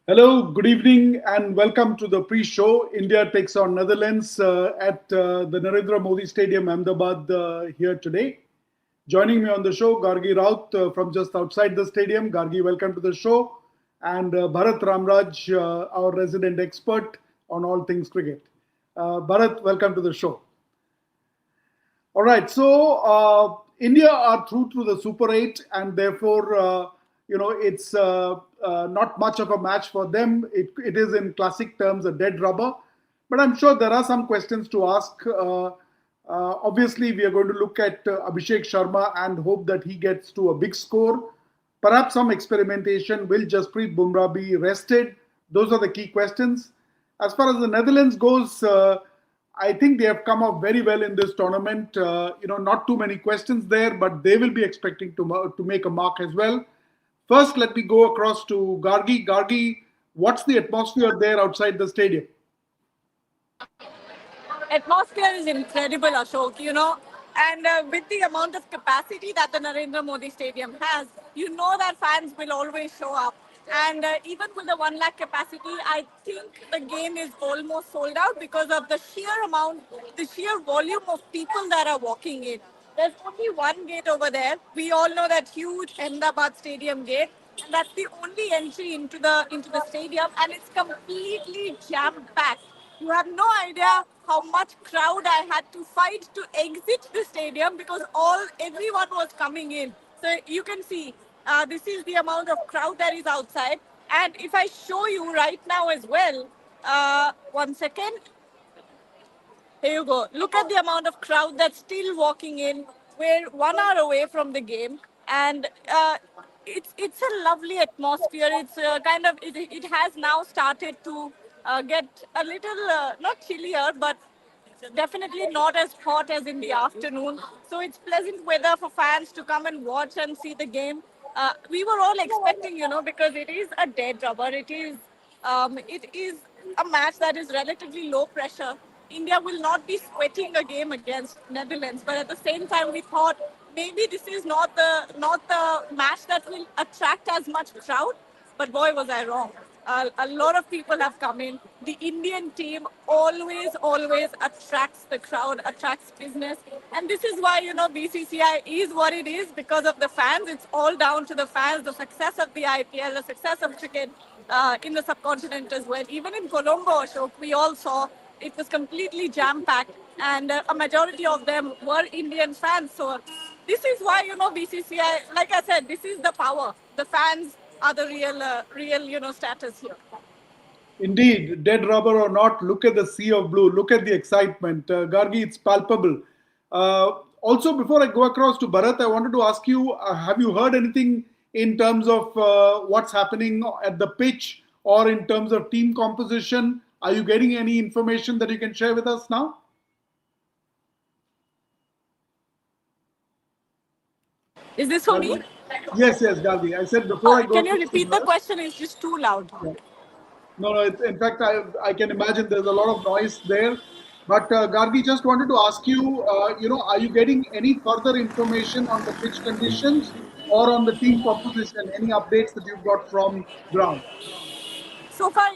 Hello, good evening, and welcome to the pre-show. India takes on Netherlands at the Narendra Modi Stadium, Ahmedabad, here today. Joining me on the show, Gargi Raut from just outside the stadium. Gargi, welcome to the show. And Bharat Ramraj, our resident expert on all things cricket. Bharat, welcome to the show. All right, so India are through to the Super 8, and therefore, it's not much of a match for them. It is, in classic terms, a dead rubber. But I'm sure there are some questions to ask. Obviously, we are going to look at Abhishek Sharma and hope that he gets to a big score. Perhaps some experimentation. Will Jasprit Bumrah be rested? Those are the key questions. As far as the Netherlands goes, I think they have come off very well in this tournament. Not too many questions there, but they will be expecting to make a mark as well. First, let me go across to Gargi. Gargi, what's the atmosphere there outside the stadium? Atmosphere is incredible, Ashok, and with the amount of capacity that the Narendra Modi Stadium has, you know that fans will always show up. And even with the 1 lakh capacity, I think the game is almost sold out because of the sheer volume of people that are walking in. There's only one gate over there. We all know that huge Ahmedabad Stadium gate, and that's the only entry into the stadium, and it's completely jam packed. You have no idea how much crowd I had to fight to exit the stadium because everyone was coming in. So you can see this is the amount of crowd that is outside. And if I show you right now as well, 1 second. Here you go. Look at the amount of crowd that's still walking in. We're 1 hour away from the game, and it's a lovely atmosphere. It's it has now started to get a little not chillier, but definitely not as hot as in the afternoon. So it's pleasant weather for fans to come and watch and see the game. We were all expecting, because it is a dead rubber. It is a match that is relatively low pressure. India will not be sweating a game against Netherlands, but at the same time, we thought maybe this is not the match that will attract as much crowd. But boy, was I wrong. A lot of people have come in. The Indian team always attracts the crowd, attracts business. And this is why, BCCI is what it is because of the fans. It's all down to the fans, the success of the IPL, the success of cricket in the subcontinent as well. Even in Colombo, Ashok, we all saw it was completely jam-packed. And a majority of them were Indian fans. So this is why, BCCI, like I said, this is the power. The fans are the real, status here. Indeed, dead rubber or not, look at the sea of blue. Look at the excitement. Gargi, it's palpable. Also, before I go across to Bharat, I wanted to ask you, have you heard anything in terms of what's happening at the pitch or in terms of team composition? Are you getting any information that you can share with us now? Is this for me? Yes, yes, Gargi. I said before I go Can you to repeat the Bharat. question? It's just too loud. No, no. In fact, I can imagine there's a lot of noise there. But Gargi, just wanted to ask you, are you getting any further information on the pitch conditions or on the team composition? Any updates that you've got from ground? So far,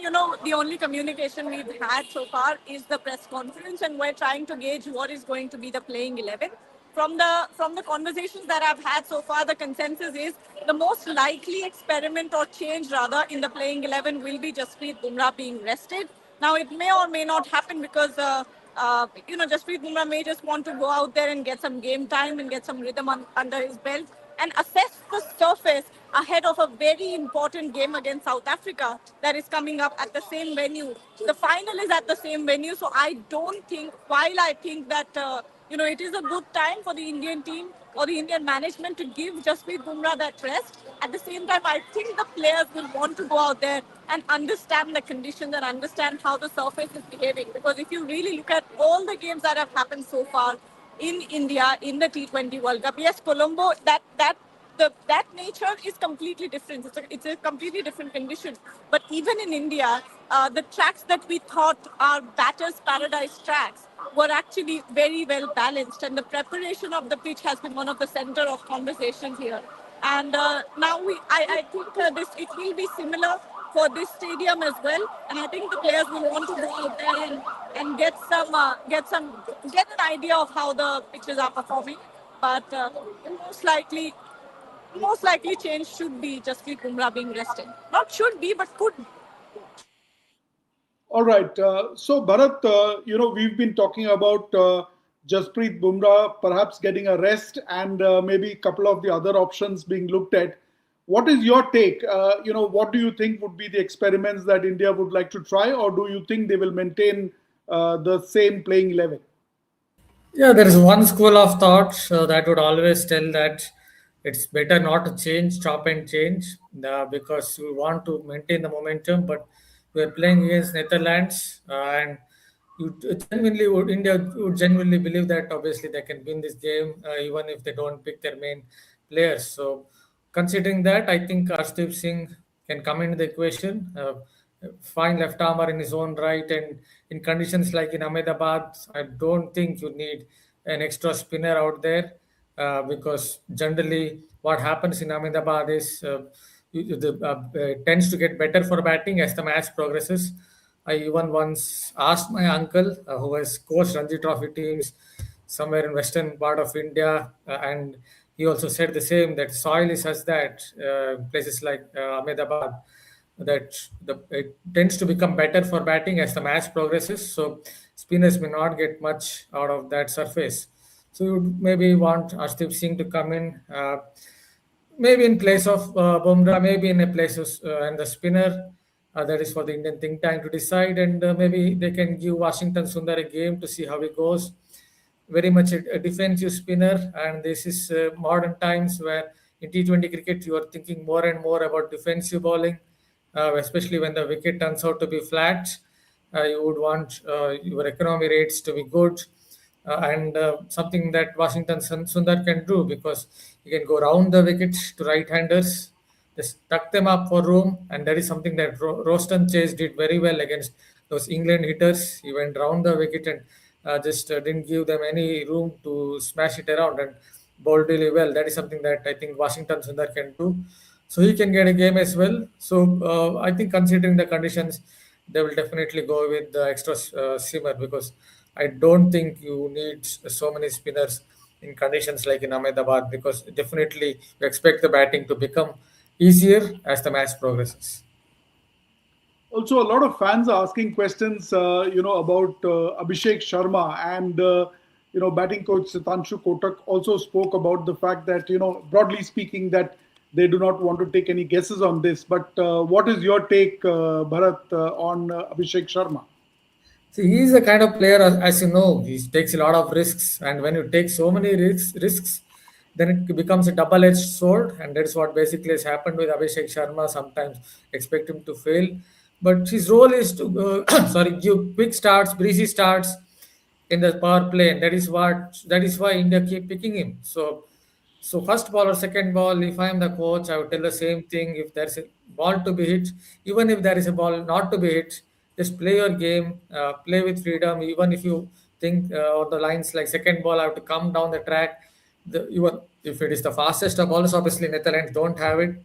the only communication we've had so far is the press conference, and we're trying to gauge what is going to be the playing 11. From the conversations that I've had so far, the consensus is the most likely experiment or change rather in the playing 11 will be Jasprit Bumrah being rested. Now, it may or may not happen because Jasprit Bumrah may just want to go out there and get some game time and get some rhythm under his belt and assess the surface ahead of a very important game against South Africa that is coming up at the same venue. The final is at the same venue, so I don't think, while I think that, it is a good time for the Indian team or the Indian management to give Jasprit Bumrah that rest. At the same time, I think the players will want to go out there and understand the conditions and understand how the surface is behaving. Because if you really look at all the games that have happened so far, in India in the T20 World Cup. Yes, Colombo, that nature is completely different. It's a completely different condition. But even in India, the tracks that we thought are batters' paradise tracks were actually very well balanced, and the preparation of the pitch has been one of the center of conversations here. And now I think this it will be similar for this stadium as well. And I think the players will want to go out there and get an idea of how the pitches are performing. But most likely, most likely change should be Jasprit Bumrah being rested. Not should be, but could be. All right. So, Bharat, we've been talking about Jasprit Bumrah perhaps getting a rest and maybe a couple of the other options being looked at. What is your take? What do you think would be the experiments that India would like to try, or do you think they will maintain the same playing 11? Yeah, there is one school of thought that would always tell that it's better not to change, chop and change, because you want to maintain the momentum. But we're playing against Netherlands, and India would genuinely believe that obviously they can win this game even if they don't pick their main players. So, considering that, I think Arshdeep Singh can come into the equation. Fine left armer in his own right, and in conditions like in Ahmedabad, I don't think you need an extra spinner out there because generally what happens in Ahmedabad is tends to get better for batting as the match progresses. I even once asked my uncle, who has coached Ranji Trophy teams somewhere in western part of India, and he also said the same that soil is such that places like Ahmedabad that it tends to become better for batting as the match progresses. So spinners may not get much out of that surface. So you would maybe want Arshdeep Singh to come in, maybe in place of Bumrah, maybe in a place of and the spinner. That is for the Indian think tank to decide, and maybe they can give Washington Sundar a game to see how it goes. Very much a defensive spinner, and this is modern times where in T20 cricket you are thinking more and more about defensive bowling, especially when the wicket turns out to be flat. You would want your economy rates to be good, and something that Washington Sundar can do because he can go round the wicket to right-handers, just tuck them up for room, and that is something that Roston Chase did very well against those England hitters. He went round the wicket and just didn't give them any room to smash it around and bowled really well. That is something that I think Washington Sundar can do. So he can get a game as well. So I think considering the conditions, they will definitely go with the extra simmer because I don't think you need so many spinners in conditions like in Ahmedabad because definitely you expect the batting to become easier as the match progresses. Also, a lot of fans are asking questions, about Abhishek Sharma and batting coach Sitanshu Kotak also spoke about the fact that broadly speaking that they do not want to take any guesses on this. But what is your take, Bharat, on Abhishek Sharma? See, he's the kind of player, as you know, he takes a lot of risks, and when you take so many risks, then it becomes a double-edged sword, and that's what basically has happened with Abhishek Sharma. Sometimes expect him to fail, but his role is to give quick starts, breezy starts in the power play, and that is why India keep picking him. So first ball or second ball, if I am the coach, I would tell the same thing. If there's a ball to be hit, even if there is a ball not to be hit, just play your game, play with freedom. Even if you think on the lines like second ball, I have to come down the track. Even if it is the fastest of bowlers, obviously Netherlands don't have it.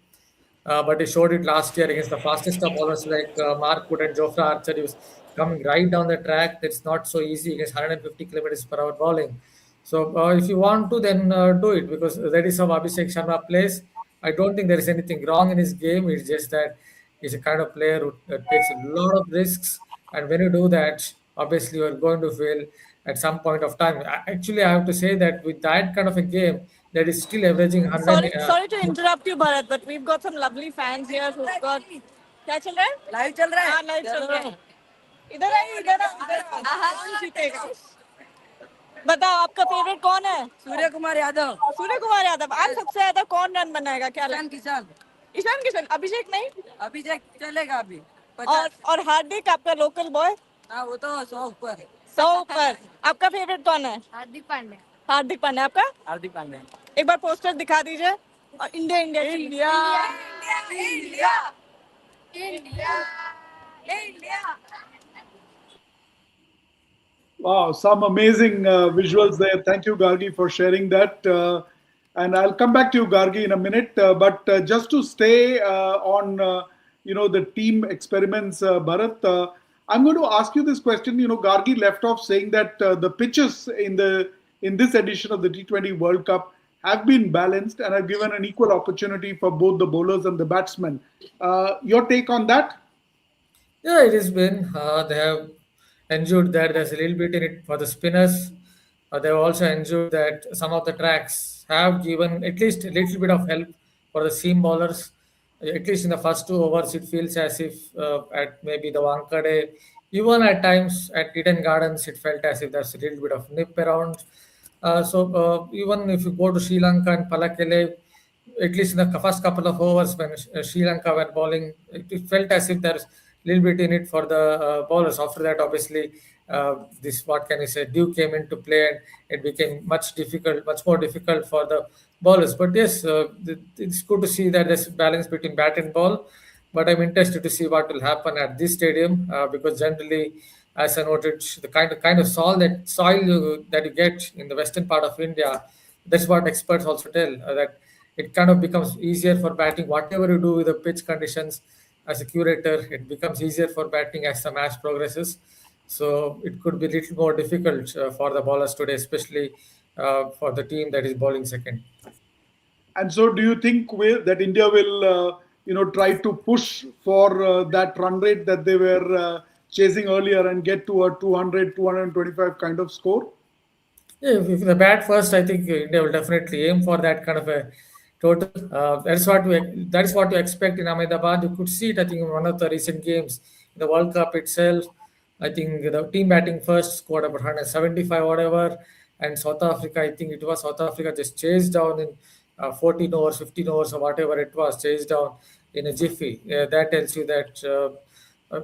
But he showed it last year against the fastest of bowlers like Mark Wood and Jofra Archer. He was coming right down the track. That's not so easy against 150 kilometers per hour bowling. So if you want to, then do it because that is how Abhishek Sharma plays. I don't think there is anything wrong in his game. It's just that he's a kind of player who takes a lot of risks. And when you do that, obviously you are going to fail at some point of time. Actually, I have to say that with that kind of a game, that is still averaging 100. Sorry to interrupt you, Bharat, but we've got some lovely fans here who've got. क्या चल रहा है? Live चल रहा है. हाँ, live चल रहा है. इधर आइए, इधर आओ. कौन जीतेगा? बताओ आपका फेवरेट कौन है? सूर्य कुमार यादव. सूर्य कुमार यादव. आज सबसे ज्यादा कौन रन बनाएगा? क्या? ईशान किशन. ईशान किशन. अभिषेक नहीं? अभिषेक चलेगा अभी. और हार्दिक आपका लोकल बॉय? हाँ वो तो 100 ऊपर. 100 ऊपर. आपका फेवरेट कौन है? हार्दिक पांड्या. हार्दिक पांड्या. आपका? हार्दिक पांड्या. एक बार पोस्टर दिखा दीजिए. और India India India India India India. Wow, some amazing visuals there. Thank you, Gargi, for sharing that. And I'll come back to you, Gargi, in a minute. But just to stay on the team experiments, Bharat. I'm going to ask you this question. Gargi left off saying that the pitches in this edition of the T20 World Cup have been balanced and have given an equal opportunity for both the bowlers and the batsmen. Your take on that? Yeah, it has been. They have ensured that there's a little bit in it for the spinners. They have also ensured that some of the tracks have given at least a little bit of help for the seam bowlers. At least in the first 2 overs, it feels as if at maybe the Wankhede, even at times at Eden Gardens, it felt as if there's a little bit of nip around. So even if you go to Sri Lanka and Palakele, at least in the first couple of overs when Sri Lanka were bowling, it felt as if there's a little bit in it for the bowlers. After that, obviously, this what can I say? Dew came into play and it became much more difficult for the bowlers. But yes, it's good to see that there's balance between bat and ball. But I'm interested to see what will happen at this stadium because generally, as I noted, the kind of soil that you get in the western part of India, that's what experts also tell that it kind of becomes easier for batting. Whatever you do with the pitch conditions, as a curator, it becomes easier for batting as the match progresses. So it could be a little more difficult for the bowlers today, especially for the team that is bowling second. And so, do you think that India will, try to push for that run rate that they were chasing earlier and get to a 200, 225 kind of score? Yeah, if the bat first, I think India will definitely aim for that kind of a total. That is what we expect in Ahmedabad. You could see it, I think, in one of the recent games in the World Cup itself. I think the team batting first scored about 175 whatever, and South Africa, I think it was South Africa just chased down in 14 overs, 15 overs, or whatever it was, chased down in a jiffy. That tells you that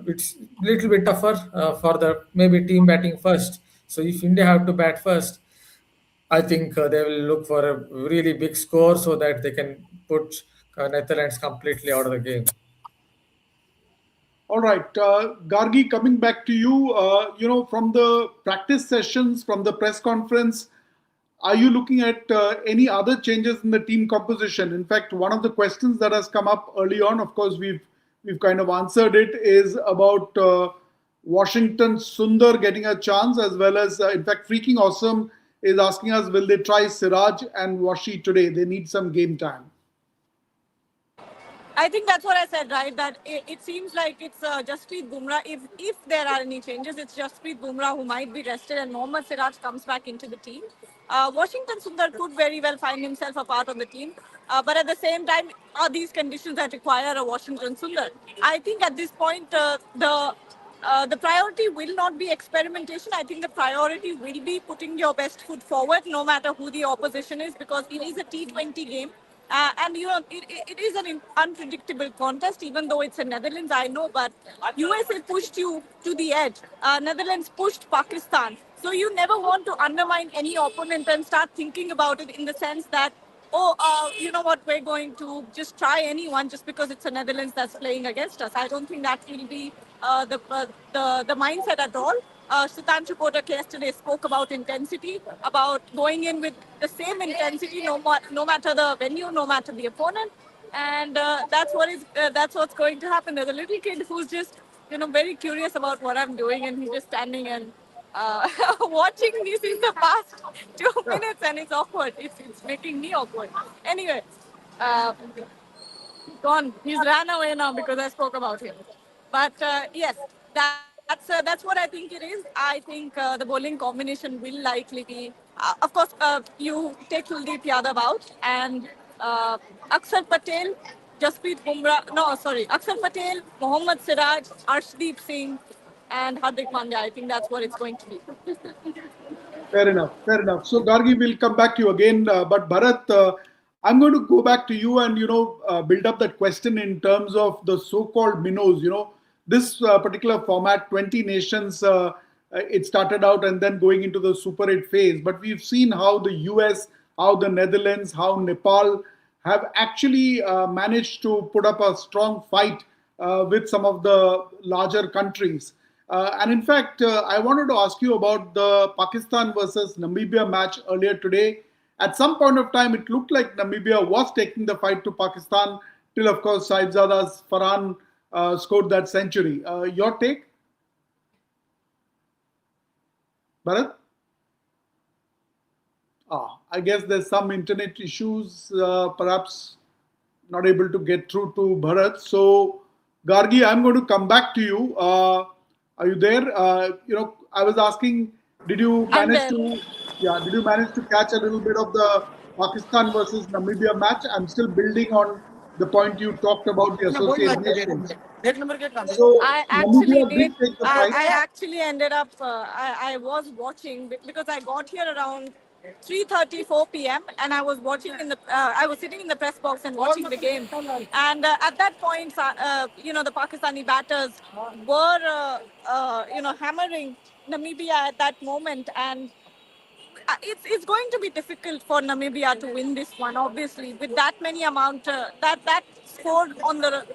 it's a little bit tougher for the maybe team batting first. So if India have to bat first, I think they will look for a really big score so that they can put Netherlands completely out of the game. All right, Gargi, coming back to you, from the practice sessions, from the press conference, are you looking at any other changes in the team composition? In fact, one of the questions that has come up early on, of course, we've kind of answered it, is about Washington Sundar getting a chance, as well as, in fact, Freaking Awesome is asking us, will they try Siraj and Washi today? They need some game time. I think that's what I said, right? That it seems like it's Jasprit Bumrah. If there are any changes, it's Jasprit Bumrah who might be rested, and Mohammad Siraj comes back into the team. Washington Sundar could very well find himself a part of the team, but at the same time, are these conditions that require a Washington Sundar? I think at this point, the priority will not be experimentation. I think the priority will be putting your best foot forward, no matter who the opposition is, because it is a T20 game. And it is an unpredictable contest, even though it's a Netherlands, I know, but USA pushed you to the edge. Netherlands pushed Pakistan. So you never want to undermine any opponent and start thinking about it in the sense that, oh, you know what, we're going to just try anyone just because it's a Netherlands that's playing against us. I don't think that will be the mindset at all. Sudhanshu Kotak yesterday spoke about intensity, about going in with the same intensity, no matter the venue, no matter the opponent, and that's what's going to happen. There's a little kid who's just very curious about what I'm doing, and he's just standing and watching me since the past 2 minutes, and it's awkward. It's making me awkward. Anyway, uh, gone. He's ran away now because I spoke about him. But yes, that's what I think it is. I think the bowling combination will likely be, of course, you take Kuldeep Yadav out and Akshar Patel, Jasprit Bumrah. No, sorry, Akshar Patel, Mohammad Siraj, Arshdeep Singh, and Hardik Pandya. I think that's what it's going to be. Fair enough. Fair enough. So, Gargi, we'll come back to you again. But Bharat, I'm going to go back to you and build up that question in terms of the so-called minnows. This particular format, 20 nations, it started out and then going into the Super 8 phase. But we've seen how the US, how the Netherlands, how Nepal have actually managed to put up a strong fight with some of the larger countries. And in fact, I wanted to ask you about the Pakistan versus Namibia match earlier today. At some point of time, it looked like Namibia was taking the fight to Pakistan till, of course, Saibzada's Farhan scored that century. Your take, Bharat? I guess there's some internet issues, perhaps not able to get through to Bharat. So, Gargi, I'm going to come back to you. Are you there? I was asking, did you I'm manage there. to, yeah, did you manage to catch a little bit of the Pakistan versus Namibia match? I'm still building on the point you talked about the associate nations. So, I actually Namibia did. did take the prize. I actually ended up. I was watching because I got here around 3:34 p.m. and I was watching in the. I was sitting in the press box and watching the game. And at that point, the Pakistani batters were, hammering Namibia at that moment, and it's going to be difficult for Namibia to win this one. Obviously, with that many amount that score on the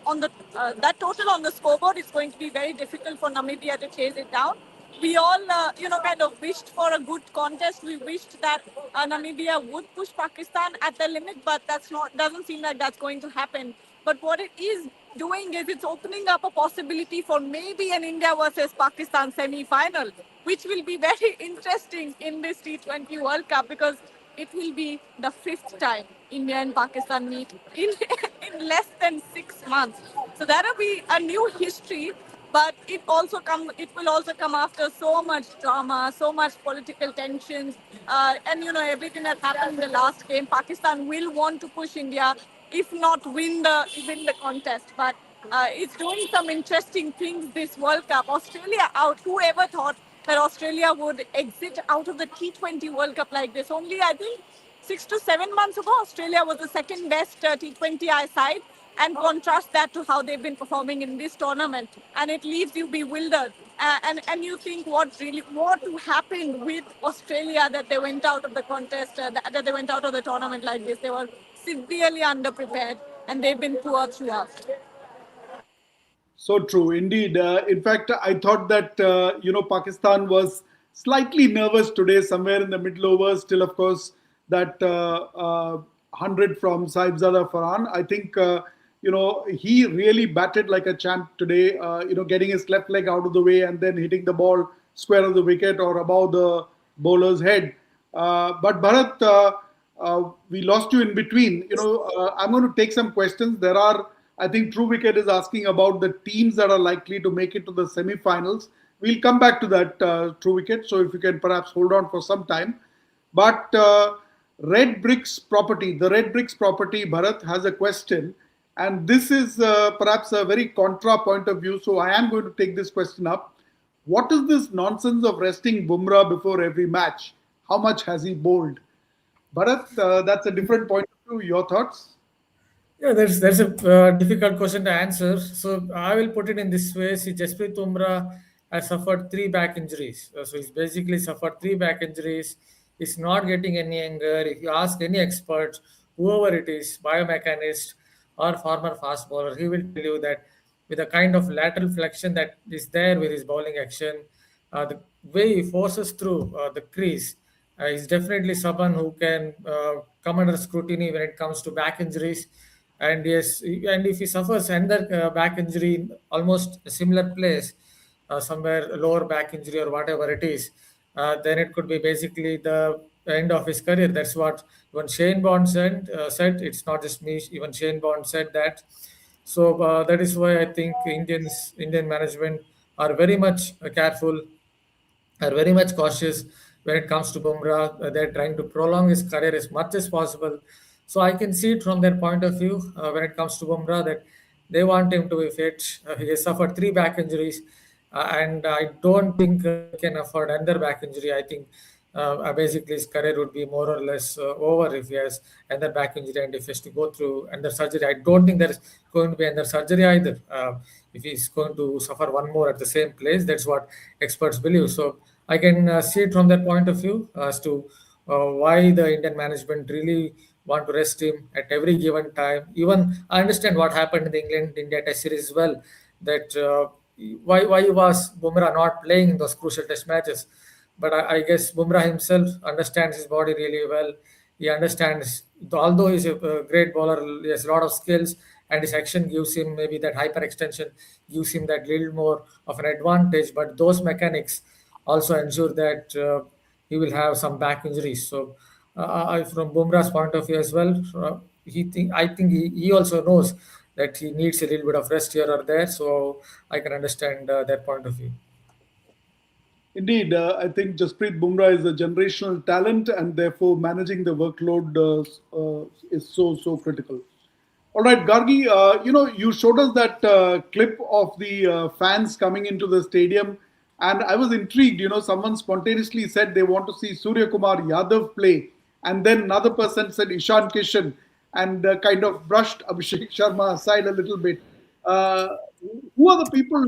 that total on the scoreboard, it's going to be very difficult for Namibia to chase it down. We all kind of wished for a good contest. We wished that Namibia would push Pakistan at the limit, but that's not doesn't seem like that's going to happen. But what it is doing is it's opening up a possibility for maybe an India versus Pakistan semi-final, which will be very interesting in this T20 World Cup because it will be the fifth time India and Pakistan meet in, in less than 6 months. So that'll be a new history, but it will also come after so much drama, so much political tensions, and everything that happened in the last game. Pakistan will want to push India, if not win the contest, but it's doing some interesting things this World Cup. Australia out. Whoever thought that Australia would exit out of the T20 World Cup like this? Only I think 6 to 7 months ago, Australia was the second best T20I side, and contrast that to how they've been performing in this tournament, and it leaves you bewildered. And you think what happened with Australia that they went out of the contest, that they went out of the tournament like this. They were severely underprepared, and they've been poor throughout. So true, indeed. In fact, I thought that Pakistan was slightly nervous today, somewhere in the middle overs. Still, of course, that 100 from Saibzada Farhan. I think he really batted like a champ today. Getting his left leg out of the way and then hitting the ball square of the wicket or above the bowler's head. But Bharat, we lost you in between. I'm going to take some questions. There are, I think, True Wicket is asking about the teams that are likely to make it to the semi-finals. We'll come back to that, True Wicket. So if you can perhaps hold on for some time. But Red Bricks Property, the Red Bricks Property, Bharat has a question. And this is perhaps a very contra point of view. So I am going to take this question up. What is this nonsense of resting Bumrah before every match? How much has he bowled? Bharat, that's a different point of view. Your thoughts? Yeah, that's a difficult question to answer. So I will put it in this way. See, Jasprit Bumrah has suffered three back injuries. So he's basically suffered three back injuries. He's not getting any younger. If you ask any expert, whoever it is, biomechanist or former fast bowler, he will tell you that with the kind of lateral flexion that is there with his bowling action, the way he forces through the crease is definitely someone who can come under scrutiny when it comes to back injuries. And yes, and if he suffers another back injury in almost a similar place, somewhere lower back injury or whatever it is, then it could be basically the end of his career. That's what even Shane Bond said. It's not just me. Even Shane Bond said that. So that is why I think Indian management are very much careful, are very much cautious when it comes to Bumrah. They're trying to prolong his career as much as possible. So I can see it from their point of view when it comes to Bumrah that they want him to be fit. He has suffered three back injuries, and I don't think he can afford another back injury. I think basically his career would be more or less over if he has another back injury and if he has to go through another surgery. I don't think there is going to be another surgery either. If he's going to suffer one more at the same place, that's what experts believe. So I can see it from that point of view as to why the Indian management really want to rest him at every given time. Even I understand what happened in the England-India Test series as well. That why was Bumrah not playing in those crucial Test matches? But I guess Bumrah himself understands his body really well. He understands, although he's a great bowler, he has a lot of skills. and his action gives him maybe that hyperextension, gives him that little more of an advantage. But those mechanics also ensure that he will have some back injuries. So, from Bumrah's point of view as well, I think he also knows that he needs a little bit of rest here or there. So I can understand their point of view. Indeed, I think Jasprit Bumrah is a generational talent, and therefore managing the workload is so critical. All right, Gargi, you showed us that clip of the fans coming into the stadium, and I was intrigued. Someone spontaneously said they want to see Surya Kumar Yadav play, and then another person said Ishan Kishan, and kind of brushed Abhishek Sharma aside a little bit. Uh, who are the people,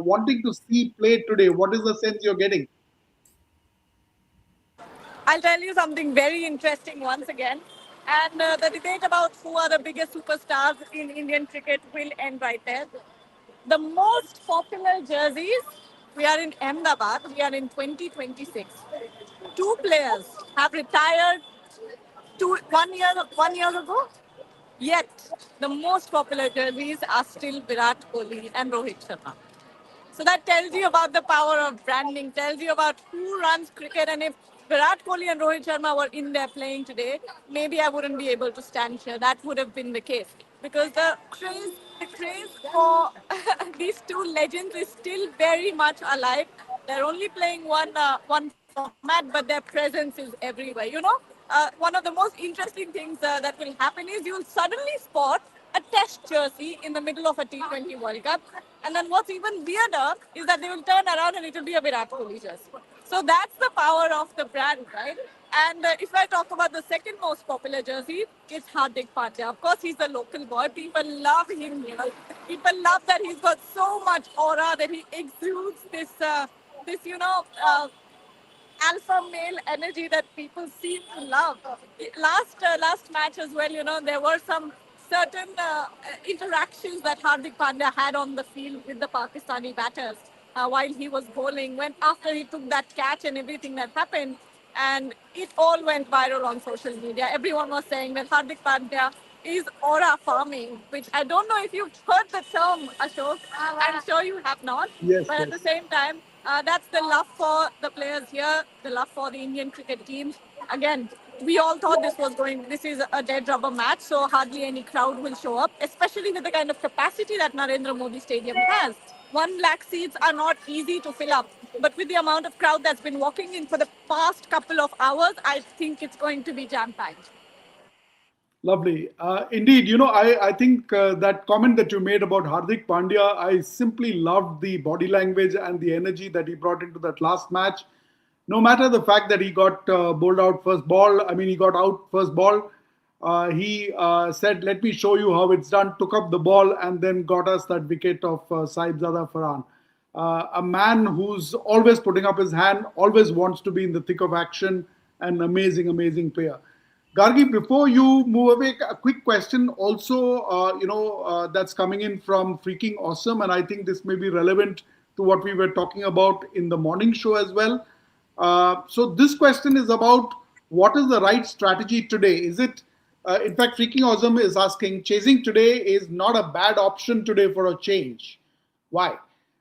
wanting to see play today? What is the sense you're getting? I'll tell you something very interesting once again. And the debate about who are the biggest superstars in Indian cricket will end right there. The most popular jerseys, we are in Ahmedabad, we are in 2026. Two players have retired 1 year ago, yet the most popular jerseys are still Virat Kohli and Rohit Sharma. So that tells you about the power of branding, tells you about who runs cricket. And if Virat Kohli and Rohit Sharma were in there playing today, maybe I wouldn't be able to stand here. That would have been the case. Because the craze for these two legends is still very much alive. They're only playing one format, but their presence is everywhere. One of the most interesting things that will happen is you'll suddenly spot a test jersey in the middle of a T20 World Cup. And then what's even weirder is that they will turn around and it will be a Virat Kohli jersey. So that's the power of the brand, right? And if I talk about the second most popular jersey, it's Hardik Pandya. Of course, he's a local boy. People love him here. People love that he's got so much aura, that he exudes this alpha male energy that people seem to love. Last match as well, there were some certain interactions that Hardik Pandya had on the field with the Pakistani batters while he was bowling. When after he took that catch and everything that happened, and it all went viral on social media. Everyone was saying that Hardik Pandya is aura farming, which I don't know if you've heard the term, Ashok. I'm sure you have not. Yes, But at yes. the same time, that's the love for the players here, the love for the Indian cricket team. Again, we all thought this is a dead rubber match, so hardly any crowd will show up, especially with the kind of capacity that Narendra Modi Stadium has. 1 lakh seats are not easy to fill up, but with the amount of crowd that's been walking in for the past couple of hours, I think it's going to be jam-packed. Lovely. Indeed, I think that comment that you made about Hardik Pandya, I simply loved the body language and the energy that he brought into that last match. No matter the fact that he got bowled out first ball, I mean, he got out first ball, he said, "Let me show you how it's done," took up the ball, and then got us that wicket of Saibzada Farhan. A man who's always putting up his hand, always wants to be in the thick of action, an amazing player. Gargi, before you move away, a quick question also, that's coming in from Freaking Awesome, and I think this may be relevant to what we were talking about in the morning show as well. So this question is about what is the right strategy today? Is it, in fact, Freaking Awesome is asking, chasing today is not a bad option today for a change. Why?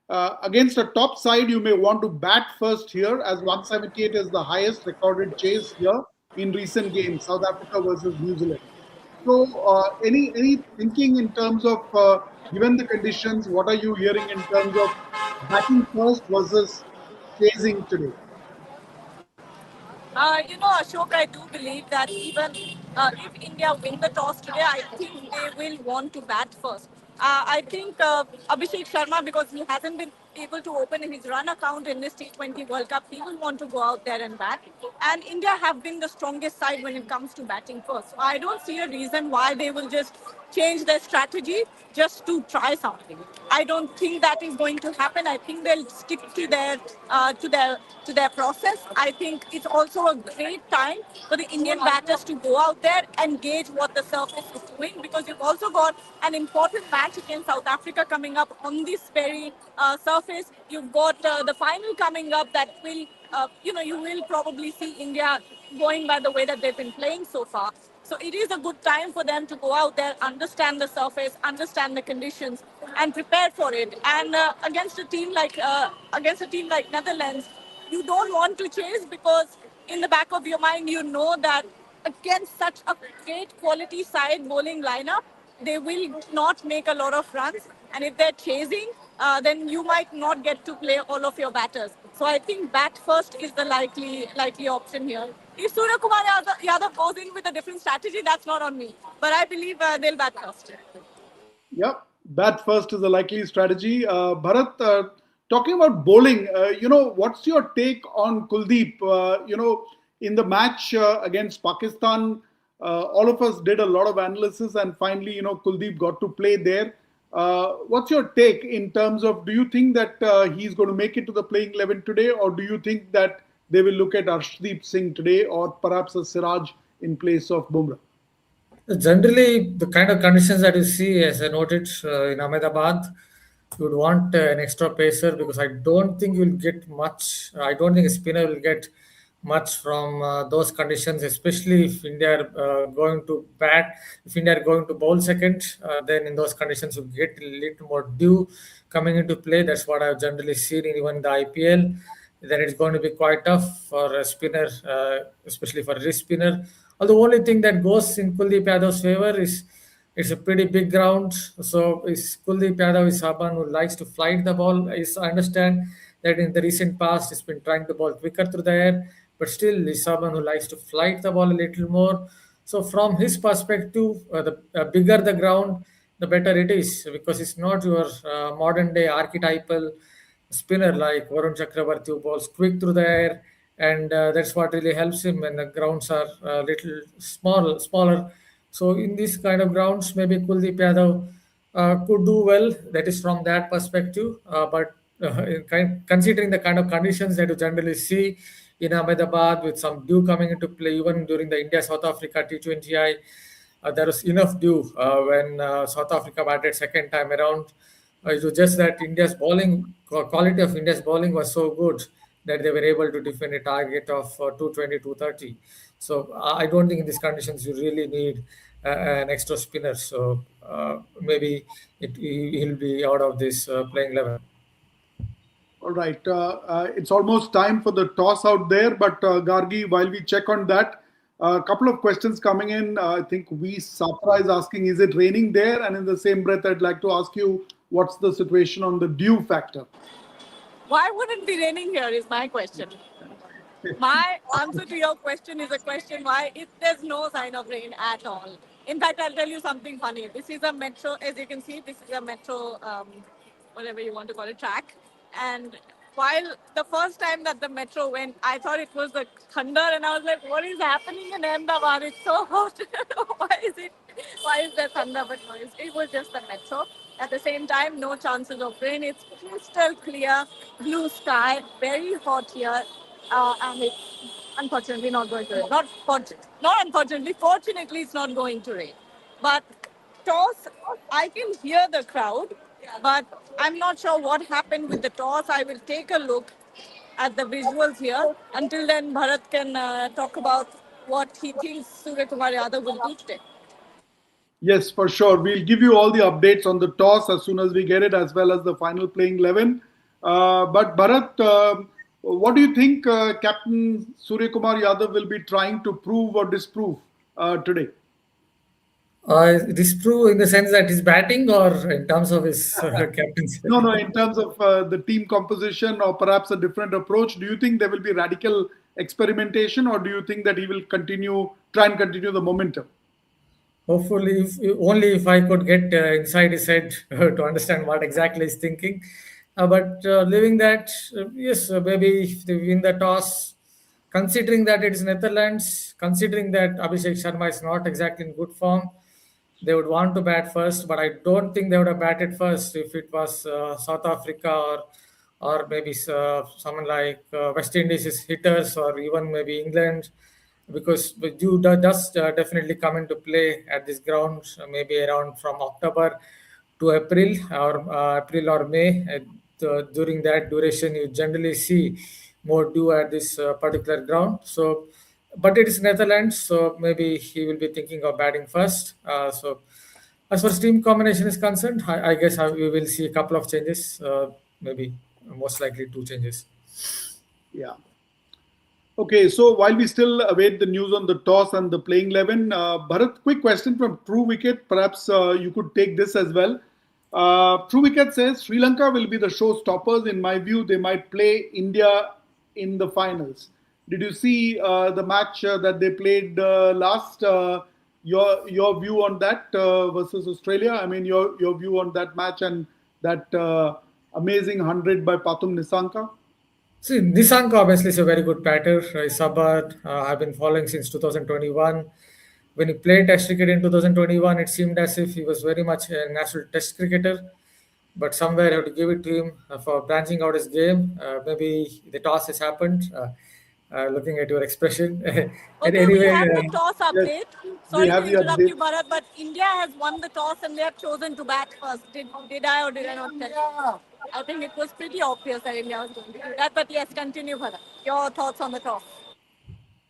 Against a top side, you may want to bat first here, as 178 is the highest recorded chase here in recent games, South Africa versus New Zealand. So, any thinking in terms of, given the conditions, what are you hearing in terms of batting first versus chasing today? Ashok, I do believe that even if India win the toss today, I think they will want to bat first. I think Abhishek Sharma, because he hasn't been able to open his run account in this T20 World Cup, he will want to go out there and bat. And India have been the strongest side when it comes to batting first. So I don't see a reason why they will just change their strategy just to try something. I don't think that is going to happen. I think they'll stick to their process. I think it's also a great time for the Indian batters to go out there and gauge what the surface is doing, because you've also got an important match against South Africa coming up on this very surface. You've got the final coming up that will, you will probably see India going by the way that they've been playing so far. So it is a good time for them to go out there, understand the surface, understand the conditions, and prepare for it. And against a team like Netherlands, you don't want to chase because in the back of your mind you know that against such a great quality side bowling lineup, they will not make a lot of runs. And if they're chasing, then you might not get to play all of your batters. So I think bat first is the likely option here. If Surya Kumar Yadav goes in with a different strategy, that's not on me. But I believe they'll bat first. Yep, bat first is a likely strategy. Bharat, talking about bowling, what's your take on Kuldeep? In the match against Pakistan, all of us did a lot of analysis, and finally, Kuldeep got to play there. What's your take in terms of, do you think that he's going to make it to the playing 11 today, or do you think that they will look at Arshdeep Singh today, or perhaps a Siraj in place of Bumrah? Generally, the kind of conditions that you see, as I noted in Ahmedabad, you would want an extra pacer because I don't think you'll get much. I don't think a spinner will get much from those conditions, especially if India are going to bat. If India are going to bowl second, then in those conditions you get a little more dew coming into play. That's what I've generally seen in even the IPL. Then it's going to be quite tough for a spinner, especially for a wrist spinner. The only thing that goes in Kuldeep Yadav's favor is it's a pretty big ground. So is Kuldeep Yadav is someone who likes to flight the ball. I understand that in the recent past he's been trying to ball quicker through the air, but still he's someone who likes to flight the ball a little more. So from his perspective, the bigger the ground, the better it is because it's not your modern day archetypal spinner like Varun Chakravarti who bowls quick through the air, and that's what really helps him when the grounds are a little smaller. So in these kind of grounds, maybe Kuldeep Yadav could do well. That is from that perspective. But considering the kind of conditions that you generally see in Ahmedabad with some dew coming into play, even during the India South Africa T20I, there was enough dew when South Africa batted second time around. It was just that India's bowling quality of India's bowling was so good that they were able to defend a target of 220, 230. So I don't think in these conditions you really need an extra spinner. So maybe he'll be out of this playing 11. All right. It's almost time for the toss out there, but Gargi, while we check on that, a couple of questions coming in. I think we Safra is asking, is it raining there? And in the same breath, I'd like to ask you, what's the situation on the dew factor? Why wouldn't it be raining here is my question. My answer to your question is a question why if there's no sign of rain at all. In fact, I'll tell you something funny. This is a metro, as you can see, this is a metro, whatever you want to call it, track. And while the first time that the metro went, I thought it was the thunder, and I was like, what is happening in Ahmedabad? It's so hot. Why is there thunder? But no, it was just the metro. At the same time, no chances of rain. It's crystal clear, blue sky, very hot here and it's unfortunately not going to rain. Not unfortunately, fortunately, it's not going to rain. But toss, I can hear the crowd, but I'm not sure what happened with the toss. I will take a look at the visuals here. Until then, Bharat can talk about what he thinks Surya Kumar Yadav will do today. Yes, for sure. We'll give you all the updates on the toss as soon as we get it, as well as the final playing 11. But Bharat, what do you think Captain Surya Kumar Yadav will be trying to prove or disprove today? Disprove in the sense that he's batting or in terms of his captaincy? No, in terms of the team composition or perhaps a different approach, do you think there will be radical experimentation, or do you think that he will try and continue the momentum? Hopefully, only if I could get inside his head to understand what exactly he's thinking. But leaving that, yes, maybe if they win the toss, considering that it is Netherlands, considering that Abhishek Sharma is not exactly in good form, they would want to bat first. But I don't think they would have batted first if it was South Africa or maybe someone like West Indies hitters or even maybe England, because the dew does definitely come into play at this ground maybe around from October to April or May. During that duration, you generally see more dew at this particular ground. So but it is Netherlands, so maybe he will be thinking of batting first. So as far as team combination is concerned, I guess we will see a couple of changes, maybe most likely two changes. Yeah. Okay, so while we still await the news on the toss and the playing 11, Bharat, quick question from True Wicket. Perhaps you could take this as well. True Wicket says Sri Lanka will be the showstoppers. In my view, they might play India in the finals. Did you see the match that they played last? Your view on that versus Australia? I mean, your view on that match and that amazing 100 by Pathum Nisanka? See, Nisanka obviously is a very good batter. Sabad, I've been following since 2021. When he played Test cricket in 2021, it seemed as if he was very much a natural Test cricketer. But somewhere I have to give it to him for branching out his game. Maybe the toss has happened. Looking at your expression. And Okay, we anyway, have the toss Yes, update. we Sorry to have the interrupt update. you, Bharat, but India has won the toss and they have chosen to bat first. Did I or did I not tell you? I think it was pretty obvious that India was going to do that. But yes, continue, Bharat. Your thoughts on the toss?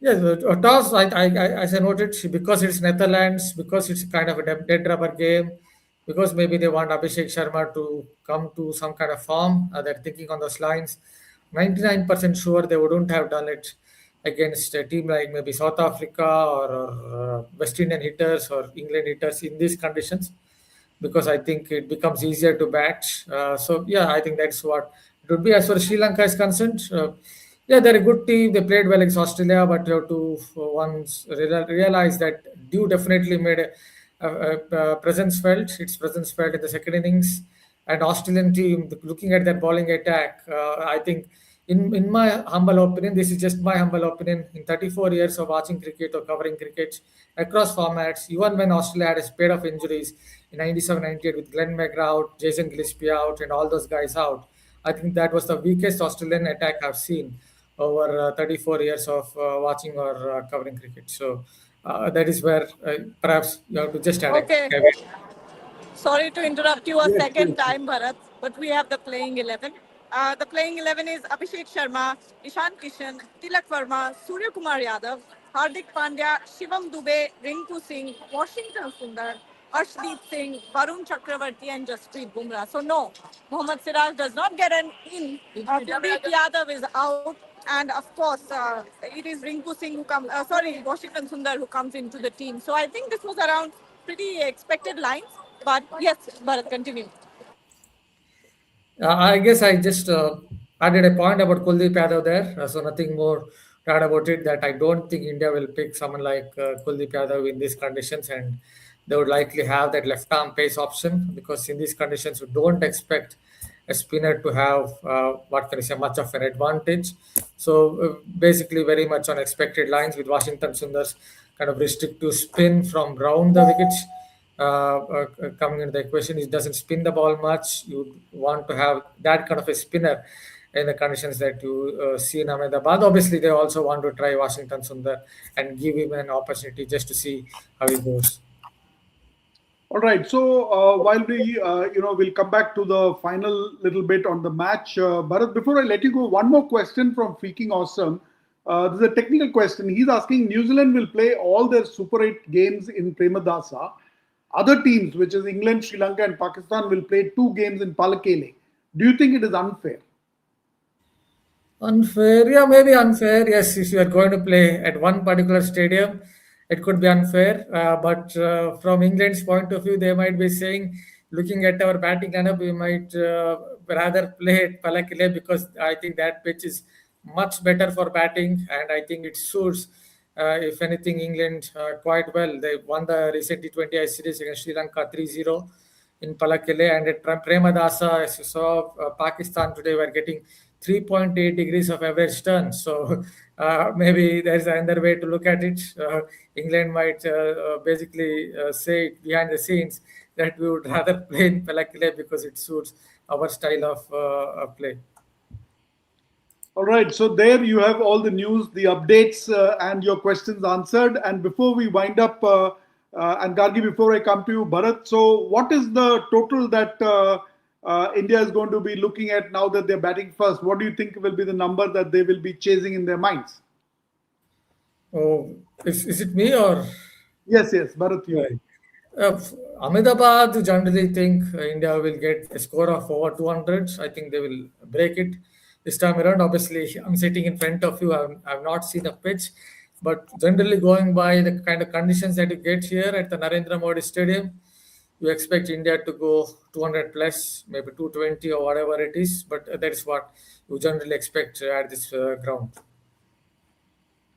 yes, toss, as I noted, because it's Netherlands, because it's kind of a dead rubber game, because maybe they want Abhishek Sharma to come to some kind of form, they're thinking on those lines. 99% sure they wouldn't have done it against a team like maybe South Africa or West Indian hitters or England hitters in these conditions, because I think it becomes easier to bat. So yeah, I think that's what it would be. As far as Sri Lanka is concerned, yeah, they're a good team. They played well against Australia, but you have to once realize that Dew definitely made a presence felt. Its presence felt in the second innings, and Australian team looking at their bowling attack. I think. In my humble opinion, this is just my humble opinion. In 34 years of watching cricket or covering cricket across formats, even when Australia had a spate of injuries in 97, 98 with Glenn McGrath, Jason Gillespie out, and all those guys out, I think that was the weakest Australian attack I've seen over 34 years of watching or covering cricket. So that is where perhaps you have to just add a Okay. caveat. Sorry to interrupt you a Yes, second yes. time, Bharat, but we have the playing 11. The playing 11 is Abhishek Sharma, Ishan Kishan, Tilak Verma, Surya Kumar Yadav, Hardik Pandya, Shivam Dubey, Rinku Singh, Washington Sundar, Arshdeep Singh, Varun Chakravarti, and Jasprit Bumrah. So, no, Mohammad Siraj does not get an in. Kuldeep Yadav is out. And of course, it is Rinku Singh who comes, Washington Sundar who comes into the team. So I think this was around pretty expected lines. But yes, Bharat, continue. I guess I just added a point about Kuldeep Yadav there, so nothing more to add about it. That I don't think India will pick someone like Kuldeep Yadav in these conditions, and they would likely have that left arm pace option because in these conditions we don't expect a spinner to have what can I say much of an advantage. So basically, very much on expected lines with Washington Sundar's kind of restrictive spin from round the wickets coming into the equation. It doesn't spin the ball much. You want to have that kind of a spinner in the conditions that you see in Ahmedabad. Obviously, they also want to try Washington Sundar and give him an opportunity just to see how he goes. All right. So while we, we'll come back to the final little bit on the match. Bharat, before I let you go, one more question from Freaking Awesome. This is a technical question. He's asking New Zealand will play all their Super 8 games in Premadasa. Other teams, which is England, Sri Lanka, and Pakistan, will play 2 games in Palakele. Do you think it is unfair? Unfair, yeah, maybe unfair. Yes, if you are going to play at one particular stadium, it could be unfair. But from England's point of view, they might be saying, looking at our batting lineup, we might rather play at Palakile because I think that pitch is much better for batting, and I think it suits. If anything, England quite well. They won the recent T20I series against Sri Lanka 3-0 in Palakile, and at Premadasa, as you saw, Pakistan today were getting 3.8 degrees of average turn. So maybe there's another way to look at it. England might basically say behind the scenes that we would rather play in Palakile because it suits our style of play. All right, so there you have all the news, the updates, and your questions answered. And before we wind up, and Gargi, before I come to you, Bharat, so what is the total that India is going to be looking at now that they're batting first? What do you think will be the number that they will be chasing in their minds? Oh, is it me or? Yes, yes, Bharat, you. Right. Uh, Ahmedabad generally think India will get a score of over 200. I think they will break it this time around. Obviously, I'm sitting in front of you. I've not seen the pitch, but generally going by the kind of conditions that you get here at the Narendra Modi Stadium, you expect India to go 200 plus, maybe 220 or whatever it is. But that is what you generally expect at this ground.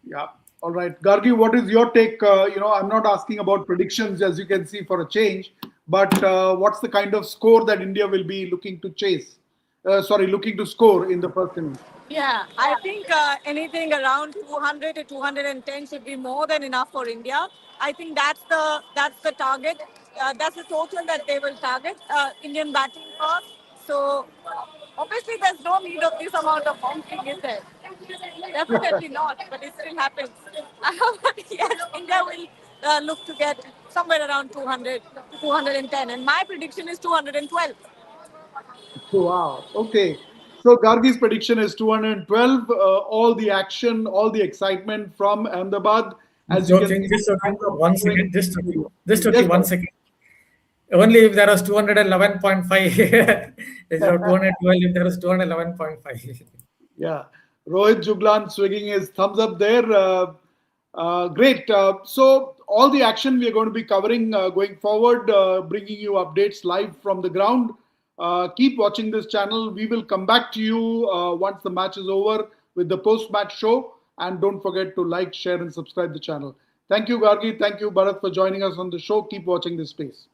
Yeah. All right. Gargi, what is your take? I'm not asking about predictions, as you can see, for a change, but what's the kind of score that India will be looking to chase? Looking to score in the first innings. Yeah, I think anything around 200 to 210 should be more than enough for India. I think that's the target. That's the total that they will target Indian batting for. So obviously, there's no need of this amount of honking, is there? Definitely not, but it still happens. But yes, India will look to get somewhere around 200 to 210, and my prediction is 212. Wow. Okay. So Gargi's prediction is 212. All the action, all the excitement from Ahmedabad, as you can see, Just fans joking. are One pouring second. Just into the joking. stadium. Just Yes, joking. One Bharat. second. Only if there was 211.5. Instead of 212, if there was 211.5. Yeah, Rohit Juglan swinging his thumbs up there. Great. So, all the action we are going to be covering going forward, bringing you updates live from the ground. Keep watching this channel. We will come back to you once the match is over with the post match show. And don't forget to like, share, and subscribe the channel. Thank you, Gargi. Thank you, Bharat, for joining us on the show. Keep watching this space.